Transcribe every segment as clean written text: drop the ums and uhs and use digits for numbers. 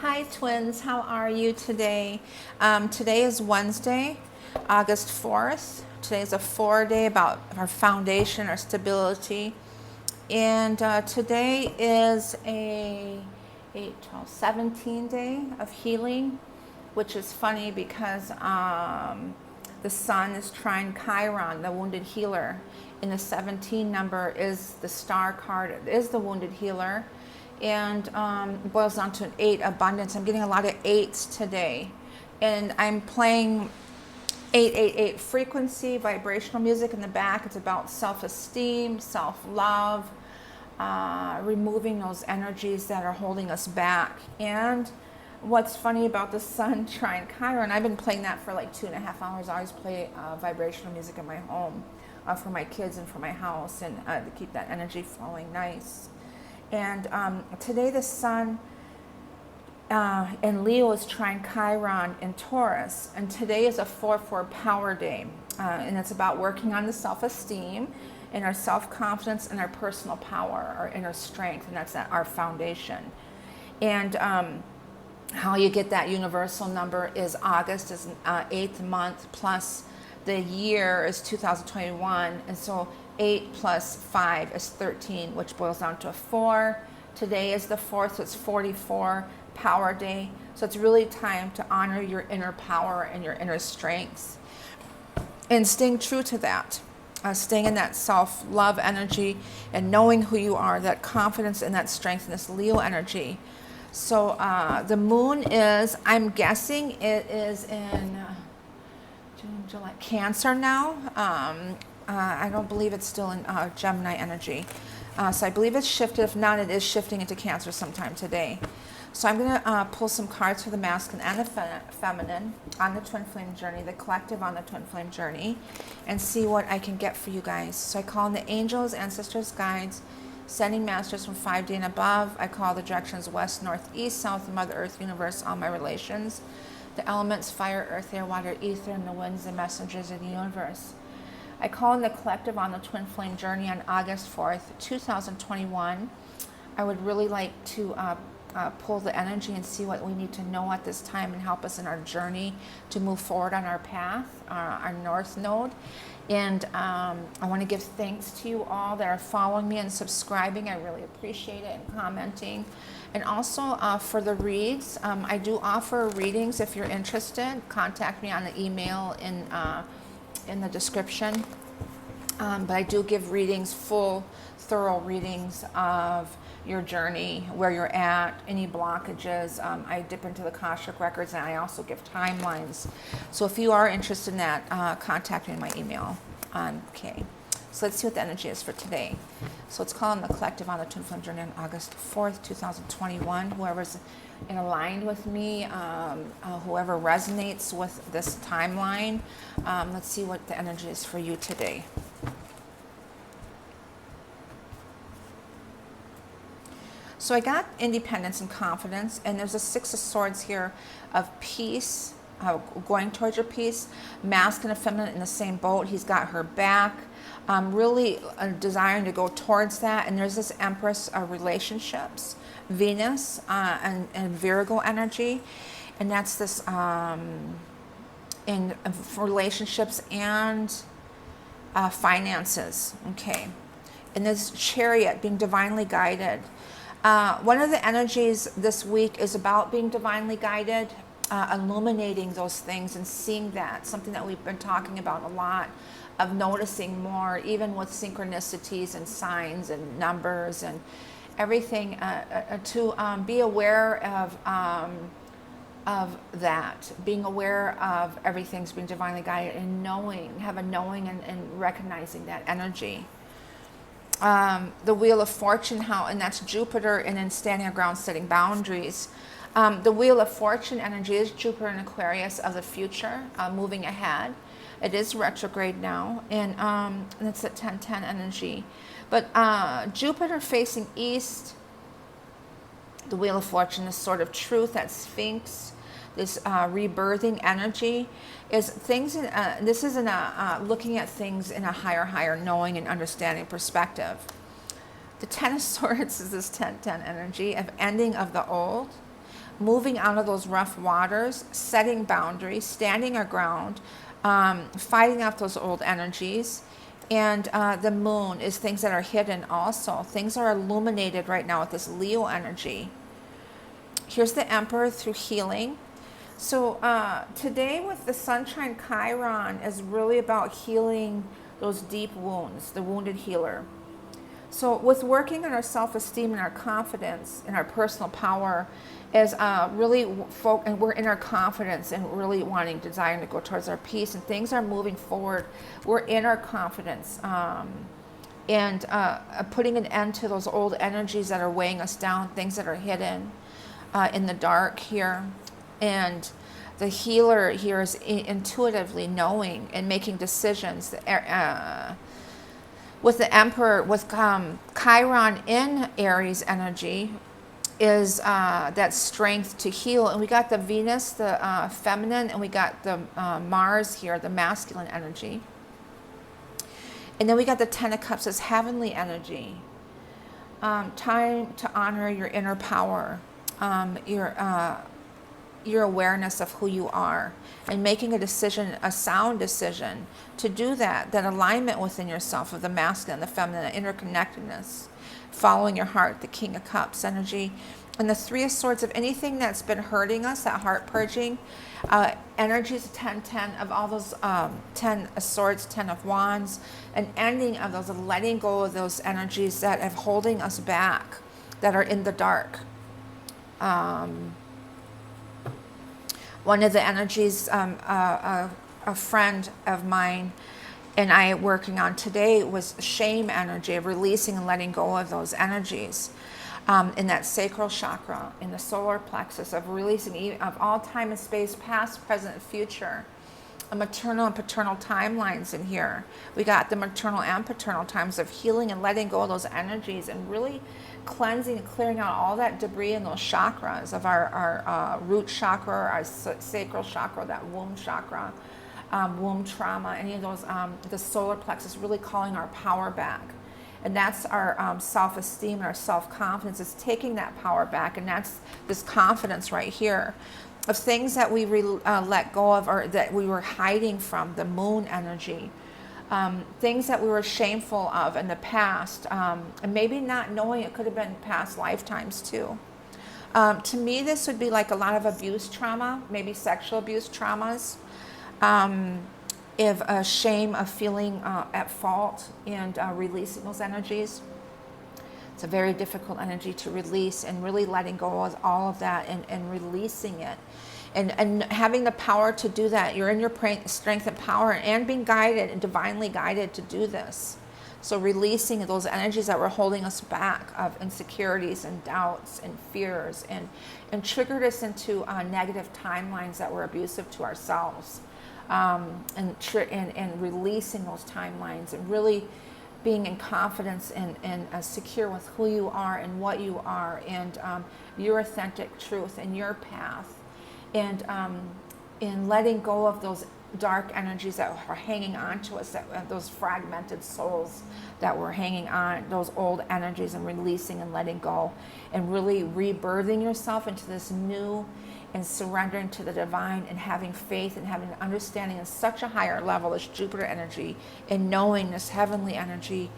Hi twins, how are you today? Today is Wednesday, August 4th. Today is a 4-day about our foundation, our stability. And today is a 8, 12, 17 day of healing, which is funny because the sun is trine Chiron, the wounded healer. And the 17 number is the star card, it is the wounded healer. And it boils down to an 8, abundance. I'm getting a lot of 8s today. And I'm playing 888 frequency, vibrational music in the back. It's about self-esteem, self-love, removing those energies that are holding us back. And what's funny about the sun trine Chiron, I've been playing that for like 2.5 hours. I always play vibrational music in my home for my kids and for my house, and to keep that energy flowing nice. And today the sun in Leo is trine Chiron in Taurus. And today is a 4-4 power day. And it's about working on the self-esteem and our self-confidence and our personal power, our inner strength. And that's our foundation. And how you get that universal number is August is 8th month plus the year is 2021. And so 8 plus 5 is 13, which boils down to a 4. Today is the 4th, so it's 44 power day. So it's really time to honor your inner power and your inner strengths. And staying true to that. Staying in that self-love energy and knowing who you are, that confidence and that strength and this Leo energy. So the moon is, I'm guessing it is in June, July, Cancer now. I don't believe it's still in Gemini energy. So I believe it's shifted. If not, it is shifting into Cancer sometime today. So I'm going to pull some cards for the masculine and the feminine on the Twin Flame journey, the collective on the Twin Flame journey, and see what I can get for you guys. So I call in the angels, ancestors, guides, sending masters from 5D and above. I call the directions west, north, east, south, Mother Earth, universe, all my relations, the elements, fire, earth, air, water, ether, and the winds, the messengers of the universe. I call in the collective on the Twin Flame journey on August 4th, 2021. I would really like to pull the energy and see what we need to know at this time and help us in our journey to move forward on our path, our north node. And I want to give thanks to you all that are following me and subscribing. I really appreciate it, and commenting. And also for the reads, I do offer readings. If you're interested, contact me on the email in the description. But I do give readings, full, thorough readings of your journey, where you're at, any blockages. I dip into the Akashic records, and I also give timelines. So if you are interested in that, contact me in my email. Okay. So let's see what the energy is for today. So let's call on the collective on the Twin Flame journey on August 4th, 2021. Whoever's aligned with me, whoever resonates with this timeline, let's see what the energy is for you today. So I got independence and confidence, and there's a 6 of Swords here of peace, going towards your peace. Masculine and feminine in the same boat. He's got her back, really desiring to go towards that. And there's this Empress of relationships, Venus and Virgo energy, and that's this in relationships and finances. Okay, and this Chariot, being divinely guided. One of the energies this week is about being divinely guided, illuminating those things and seeing that, something that we've been talking about a lot, of noticing more, even with synchronicities and signs and numbers and everything, to be aware of that, being aware of everything's being divinely guided, and knowing, have a knowing and recognizing that energy. The Wheel of Fortune, and that's Jupiter, and then standing our ground, setting boundaries. The Wheel of Fortune energy is Jupiter in Aquarius of the future, moving ahead. It is retrograde now, and it's at 10-10 energy. But Jupiter facing east, the Wheel of Fortune, this sort of truth, that Sphinx, this rebirthing energy, is things. This is looking at things in a higher knowing and understanding perspective. The Ten of Swords is this 10-10 energy of ending of the old, moving out of those rough waters, setting boundaries, standing our ground, fighting off those old energies. And the moon is things that are hidden also. Things are illuminated right now with this Leo energy. Here's the Emperor through healing. So today with the Sunshine Chiron is really about healing those deep wounds, the wounded healer. So with working on our self-esteem and our confidence and our personal power is really, and we're in our confidence and really wanting, desiring to go towards our peace, and things are moving forward. We're in our confidence and putting an end to those old energies that are weighing us down, things that are hidden in the dark here. And the healer here is intuitively knowing and making decisions. With the Emperor, with Chiron in Aries energy, is that strength to heal. And we got the Venus, the feminine, and we got the Mars here, the masculine energy. And then we got the Ten of Cups as heavenly energy. Time to honor your inner power, your awareness of who you are, and making a decision, a sound decision to do that alignment within yourself of the masculine, the feminine, interconnectedness, following your heart, the King of Cups energy. And the Three of Swords, of anything that's been hurting us, that heart purging, energies 10-10 of all those 10 of Swords, 10 of Wands, an ending of those, letting go of those energies that are holding us back, that are in the dark. One of the energies a friend of mine and I working on today was shame energy, of releasing and letting go of those energies in that sacral chakra, in the solar plexus, of releasing of all time and space, past, present, and future. Maternal and paternal timelines in here. We got the maternal and paternal times of healing and letting go of those energies and really cleansing and clearing out all that debris in those chakras of our root chakra, our sacral chakra, that womb chakra, womb trauma, any of those, the solar plexus, really calling our power back. And that's our self-esteem and our self-confidence. It's taking that power back, and that's this confidence right here of things that we let go of, or that we were hiding from, the moon energy. Things that we were shameful of in the past, and maybe not knowing it could have been past lifetimes too. To me, this would be like a lot of abuse trauma, maybe sexual abuse traumas, of shame, of feeling at fault, and releasing those energies. It's a very difficult energy to release, and really letting go of all of that and releasing it. And having the power to do that. You're in your strength and power, and being guided and divinely guided to do this. So releasing those energies that were holding us back, of insecurities and doubts and fears, and triggered us into negative timelines that were abusive to ourselves. And releasing those timelines, and really being in confidence and secure with who you are and what you are, and your authentic truth and your path. And in letting go of those dark energies that are hanging on to us, those fragmented souls that were hanging on, those old energies, and releasing and letting go, and really rebirthing yourself into this new, and surrendering to the divine, and having faith and having an understanding in such a higher level as Jupiter energy, and knowing this heavenly energy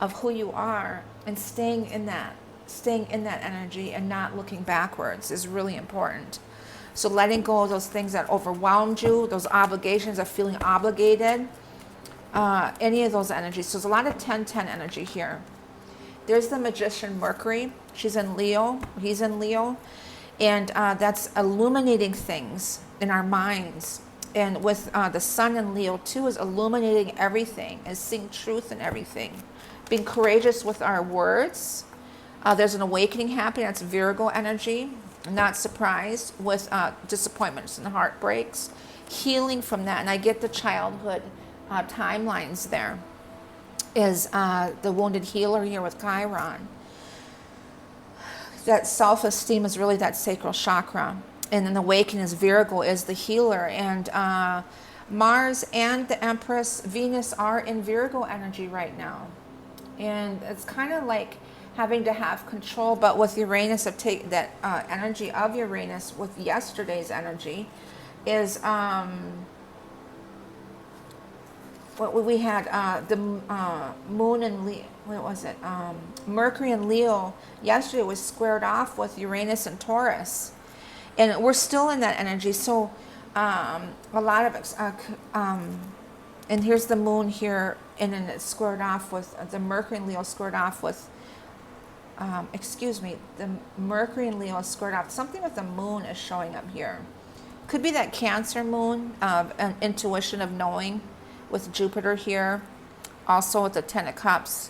of who you are, and staying in that energy and not looking backwards is really important. So letting go of those things that overwhelmed you, those obligations of feeling obligated, any of those energies. So there's a lot of 10-10 energy here. There's the Magician Mercury. She's in Leo. He's in Leo. And that's illuminating things in our minds. And with the Sun in Leo too, is illuminating everything, and seeing truth in everything. Being courageous with our words. There's an awakening happening. That's Virgo energy. Not surprised with disappointments and heartbreaks. Healing from that. And I get the childhood timelines there. Is the wounded healer here with Chiron. That self-esteem is really that sacral chakra. And then the awakening is Virgo, is the healer. And Mars and the Empress Venus are in Virgo energy right now. And it's kind of like having to have control. But with Uranus, that energy of Uranus with yesterday's energy is what we had the moon and Leo, what was it? Mercury and Leo yesterday was squared off with Uranus and Taurus, and we're still in that energy. So a lot of and here's the moon here, and then it's squared off with the Mercury and Leo squared off with. The Mercury and Leo is squared off. Something with the moon is showing up here. Could be that Cancer moon, an intuition of knowing, with Jupiter here, also with the Ten of Cups,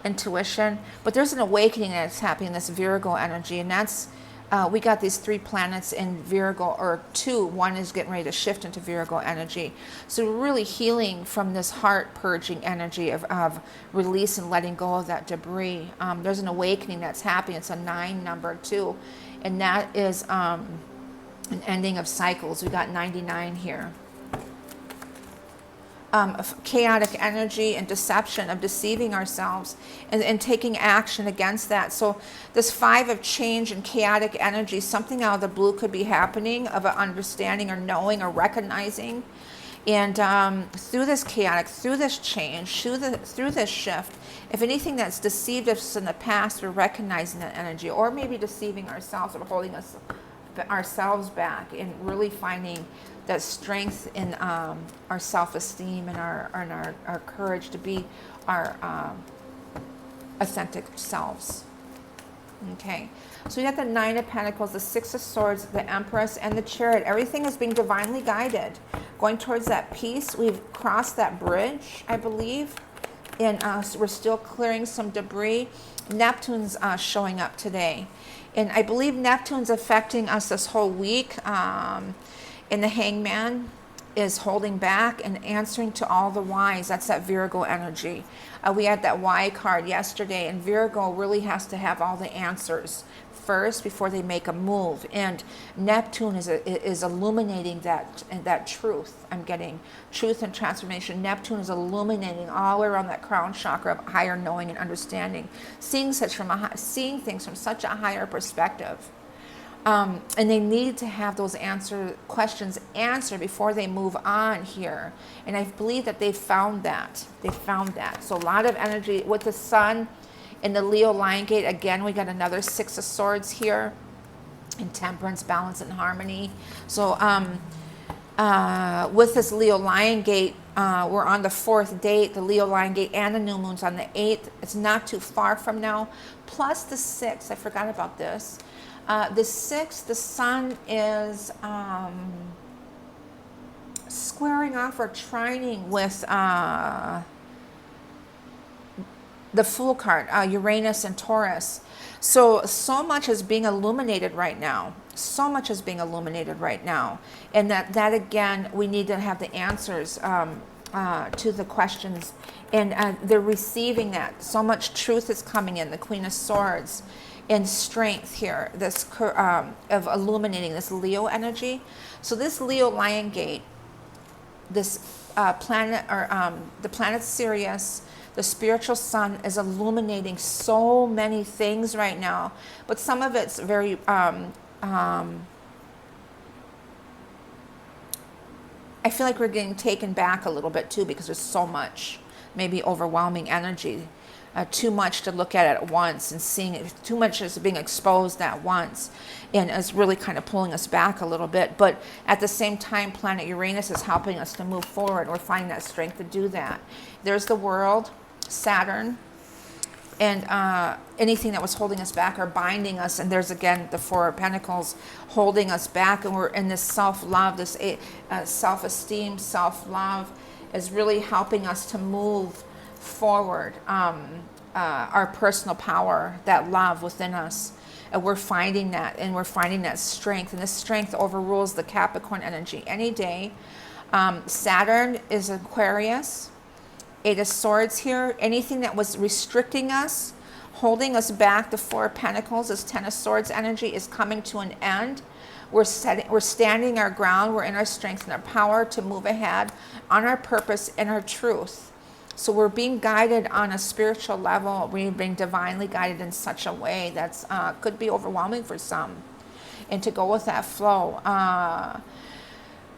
intuition. But there's an awakening that's happening, this Virgo energy, and that's, we got these 3 planets in Virgo, or 2, one is getting ready to shift into Virgo energy. So we're really healing from this heart purging energy of release and letting go of that debris. There's an awakening that's happening. It's a 9 number too, and that is an ending of cycles. We got 99 here. Of chaotic energy and deception, of deceiving ourselves and taking action against that. So this 5 of change and chaotic energy, something out of the blue could be happening, of an understanding or knowing or recognizing. And through this chaotic, through this change, through this shift, if anything that's deceived us in the past, we're recognizing that energy, or maybe deceiving ourselves or holding ourselves back, and really finding that strength in our self-esteem and our courage to be our authentic selves. Okay, so we got the 9 of Pentacles, the 6 of Swords, the Empress, and the Chariot. Everything is being divinely guided, going towards that peace. We've crossed that bridge, I believe, and so we're still clearing some debris. Neptune's showing up today, and I believe Neptune's affecting us this whole week. And the Hangman is holding back and answering to all the whys. That's that Virgo energy. We had that why card yesterday, and Virgo really has to have all the answers first before they make a move. And Neptune is illuminating that truth. I'm getting truth and transformation. Neptune is illuminating all the way around that crown chakra of higher knowing and understanding, seeing things from such a higher perspective. And they need to have those questions answered before they move on here. And I believe that they found that. So a lot of energy with the Sun in the Leo Lion Gate. Again, we got another 6 of Swords here. In temperance, balance, and harmony. So with this Leo Lion Gate, we're on the 4th date, the Leo Lion Gate, and the new moon's on the 8th. It's not too far from now. Plus the 6th, I forgot about this. The 6th, the Sun is squaring off or trining with the Fool card, Uranus and Taurus. So much is being illuminated right now. And that again, we need to have the answers to the questions. And they're receiving that. So much truth is coming in, the Queen of Swords. And strength here, this of illuminating this Leo energy. So this Leo Lion Gate, this planet, or the planet Sirius, the spiritual sun, is illuminating so many things right now. But some of it's very I feel like we're getting taken back a little bit too, because there's so much, maybe overwhelming energy. Too much to look at once, and seeing it, too much is being exposed at once, and it's really kind of pulling us back a little bit. But at the same time, planet Uranus is helping us to move forward. We're finding that strength to do that. There's the world, Saturn, and anything that was holding us back or binding us. And there's again the 4 of Pentacles holding us back, and we're in this self-love, this self-esteem, self-love is really helping us to move forward, our personal power, that love within us. And we're finding that, and we're finding that strength, and this strength overrules the Capricorn energy any day. Saturn is Aquarius, 8 of Swords here. Anything that was restricting us, holding us back, the 4 of Pentacles, this 10 of Swords energy is coming to an end. We're standing our ground. We're in our strength and our power to move ahead on our purpose and our truth. So we're being guided on a spiritual level. We're being divinely guided in such a way that's could be overwhelming for some. And to go with that flow.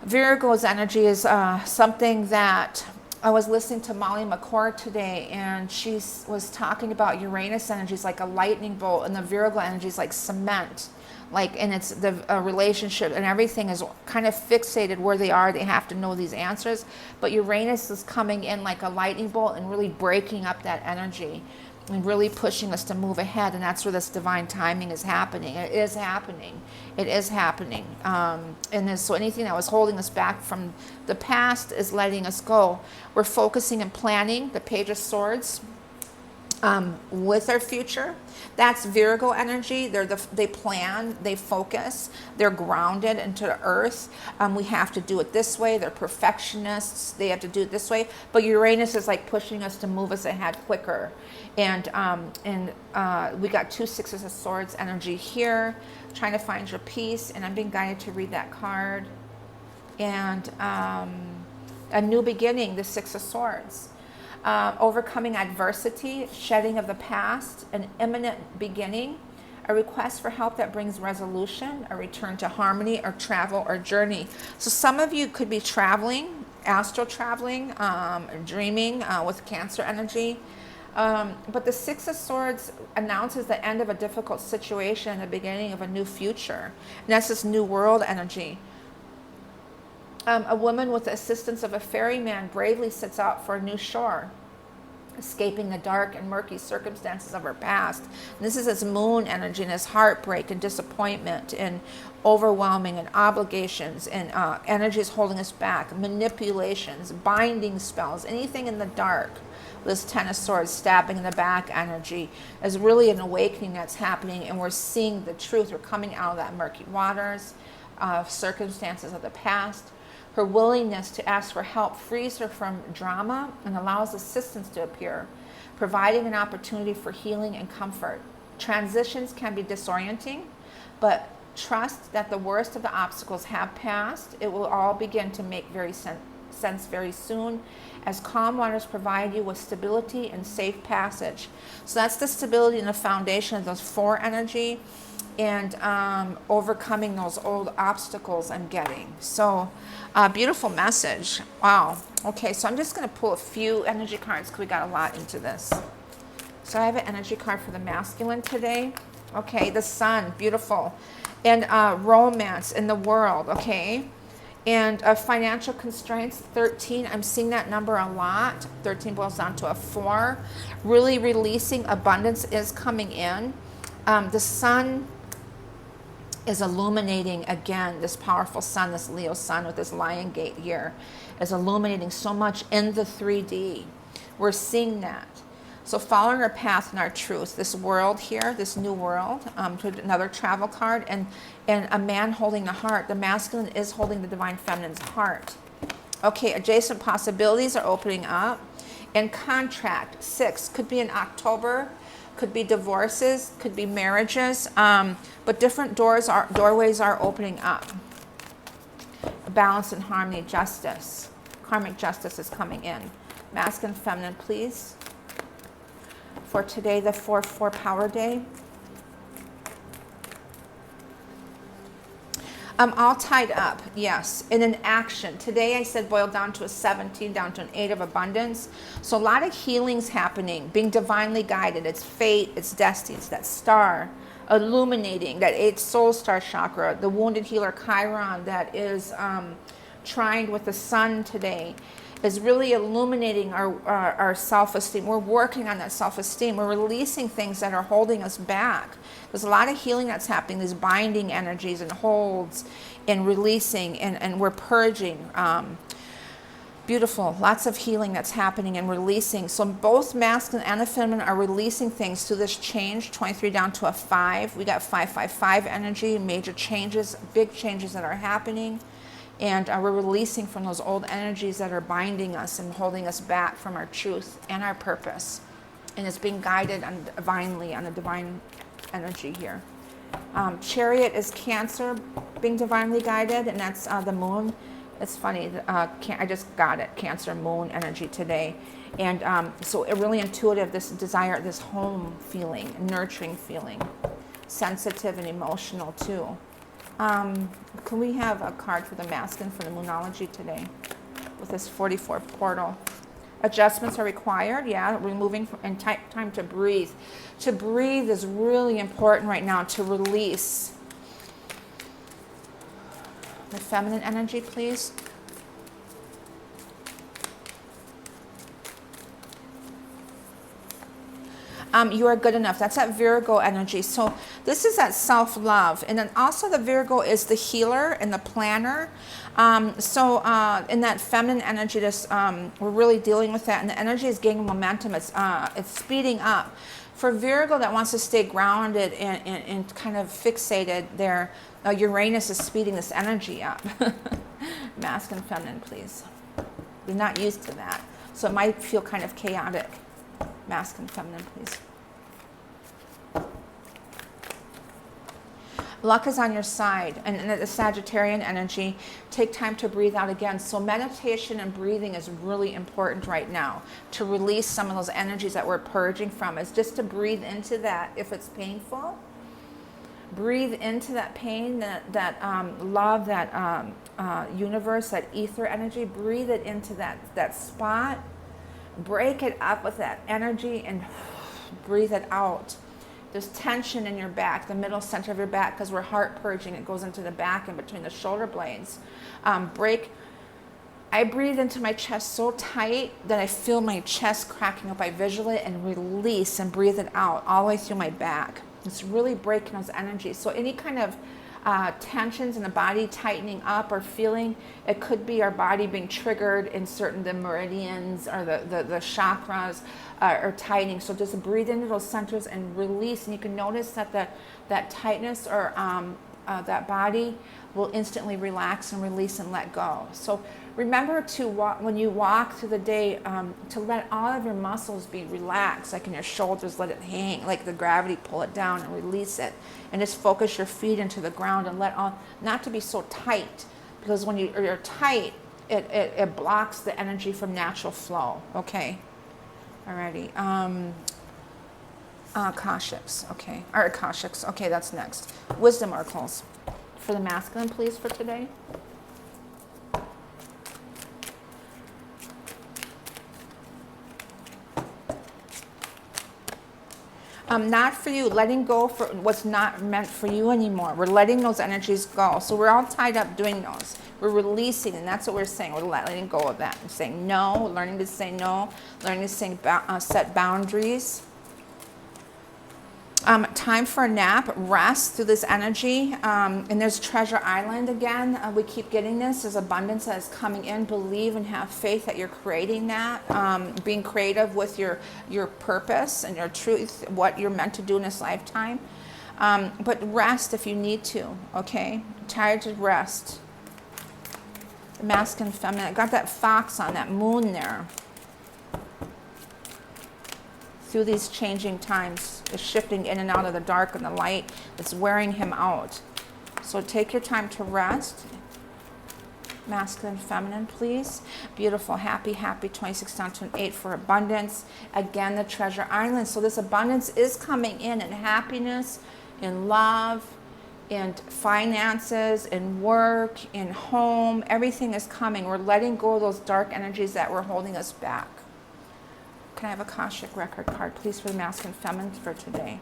Virgo's energy is something that I was listening to Molly McCord today, and she was talking about Uranus energy is like a lightning bolt, and the Virgo energy is like cement. Like, and it's the relationship and everything is kind of fixated where they are. They have to know these answers. But Uranus is coming in like a lightning bolt and really breaking up that energy and really pushing us to move ahead. And that's where this divine timing is happening. It is happening. It is happening. So anything that was holding us back from the past is letting us go. We're focusing and planning the Page of Swords with our future. That's Virgo energy. They plan, they focus, they're grounded into the earth. We have to do it this way. They're perfectionists. They have to do it this way. But Uranus is like pushing us to move us ahead quicker. And we got 2 Sixes of Swords energy here, trying to find your peace. And I'm being guided to read that card. And a new beginning, the 6 of Swords. Overcoming adversity, shedding of the past, an imminent beginning, a request for help that brings resolution, a return to harmony, or travel or journey. So some of you could be traveling, astral traveling, dreaming with Cancer energy. But the 6 of Swords announces the end of a difficult situation and the beginning of a new future. And that's this new world energy. A woman with the assistance of a ferryman bravely sets out for a new shore, escaping the dark and murky circumstances of her past. And this is his moon energy and his heartbreak and disappointment and overwhelming and obligations and energies holding us back, manipulations, binding spells, anything in the dark. This 10 of Swords, stabbing in the back energy, is really an awakening that's happening, and we're seeing the truth. We're coming out of that murky waters, circumstances of the past. Her willingness to ask for help frees her from drama and allows assistance to appear, providing an opportunity for healing and comfort. Transitions can be disorienting, but trust that the worst of the obstacles have passed. It will all begin to make sense very soon, as calm waters provide you with stability and safe passage. So that's the stability and the foundation of those 4 energy, and overcoming those old obstacles I'm getting. So beautiful message. Wow. Okay, so I'm just going to pull a few energy cards because we got a lot into this. So I have an energy card for the masculine today. Okay, the Sun, beautiful. And romance in the world, okay. And financial constraints, 13. I'm seeing that number a lot. 13 boils down to a 4. Really releasing abundance is coming in. The Sun is illuminating again. This powerful Sun, this Leo Sun with this lion gate here, is illuminating so much in the 3D. We're seeing that. So following our path and our truth, this world here, this new world, another travel card, and a man holding the heart. The masculine is holding the divine feminine's heart. Okay, adjacent possibilities are opening up. And contract, 6, could be in October, could be divorces, could be marriages, but different doorways are opening up. Balance and harmony, justice. Karmic justice is coming in. Masculine, feminine, please. For today, the 4/4 Power Day. All tied up, yes, in an action. Today I said boiled down to a 17, down to an 8 of abundance. So a lot of healings happening, being divinely guided. It's fate, it's destiny, it's that star illuminating, that 8th soul star chakra, the wounded healer Chiron that is trined with the Sun today, is really illuminating our self-esteem. We're working on that self-esteem. We're releasing things that are holding us back. There's a lot of healing that's happening, these binding energies and holds and releasing, and we're purging. Beautiful, lots of healing that's happening and releasing. So both masculine and the feminine are releasing things through this change, 23 down to a 5. We got 5/5/5 energy, major changes, big changes that are happening. And we're releasing from those old energies that are binding us and holding us back from our truth and our purpose. And it's being guided divinely on the divine energy here. Chariot is Cancer, being divinely guided, and that's the moon It's funny, I just got it, Cancer moon energy today. And so it really intuitive, this desire, this home feeling, nurturing feeling, sensitive and emotional too. Can we have a card for the masculine for the moonology today with this 44 portal? Adjustments are required, yeah, removing and time to breathe. To breathe is really important right now, to release. The feminine energy, please. You are good enough. That's that Virgo energy. So this is that self-love. And then also the Virgo is the healer and the planner. In that feminine energy, we're really dealing with that. And the energy is gaining momentum. It's speeding up. For Virgo that wants to stay grounded and kind of fixated there, Uranus is speeding this energy up. Masculine, feminine, please. You're not used to that. So it might feel kind of chaotic. Masculine, feminine, please. Luck is on your side, and the Sagittarian energy, take time to breathe out again. So meditation and breathing is really important right now to release some of those energies that we're purging from. Is just to breathe into that if it's painful. Breathe into that pain, that love, that universe, that ether energy. Breathe it into that spot. Break it up with that energy and breathe it out. There's tension in your back, the middle center of your back, because we're heart purging. It goes into the back and between the shoulder blades. I breathe into my chest so tight that I feel my chest cracking up. I visualize it and release and breathe it out all the way through my back. It's really breaking those energies. So any kind of tensions in the body tightening up or feeling, it could be our body being triggered in certain the meridians or the chakras are tightening. So just breathe into those centers and release, and you can notice that that tightness or that body will instantly relax and release and let go. So remember to walk, when you walk through the day, to let all of your muscles be relaxed, like in your shoulders, let it hang, like the gravity, pull it down and release it. And just focus your feet into the ground and not to be so tight, because when you're tight, it blocks the energy from natural flow. Okay. Alrighty. Akashics. Okay. Or Akashics. Okay, that's next. Wisdom oracles for the masculine, please, for today. Not for you, letting go for what's not meant for you anymore. We're letting those energies go. So we're all tied up doing those. We're releasing, and that's what we're saying. We're letting go of that and saying no, learning to say no, learning to set boundaries. Time for a nap, rest through this energy. And there's Treasure Island again. We keep getting this. There's abundance that is coming in. Believe and have faith that you're creating that. Being creative with your purpose and your truth, what you're meant to do in this lifetime. But rest if you need to, okay? Tired to rest. The masculine, feminine. I got that fox on that moon there. Through these changing times, is shifting in and out of the dark and the light. It's wearing him out. So take your time to rest. Masculine, feminine, please. Beautiful, happy, 26 down to an 8 for abundance. Again, the Treasure Island. So this abundance is coming in happiness, in love, in finances, in work, in home. Everything is coming. We're letting go of those dark energies that were holding us back. Can I have a Akashic record card, please, for the masculine, feminine for today?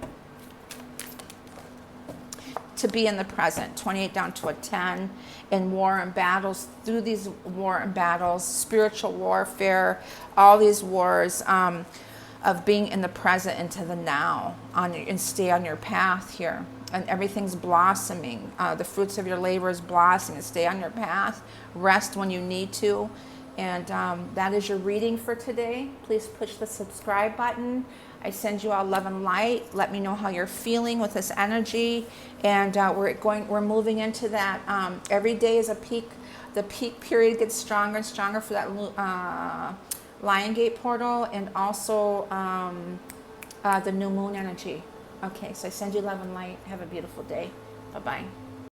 To be in the present, 28 down to a 10, in war and battles, through these war and battles, spiritual warfare, all these wars, of being in the present into the now, and stay on your path here. And everything's blossoming. The fruits of your labor is blossoming. Stay on your path. Rest when you need to. And that is your reading for today. Please push the subscribe button. I send you all love and light. Let me know how you're feeling with this energy. And we're moving into that. Every day is a peak. The peak period gets stronger and stronger for that Lion Gate portal, and also the new moon energy. Okay, so I send you love and light. Have a beautiful day. Bye-bye.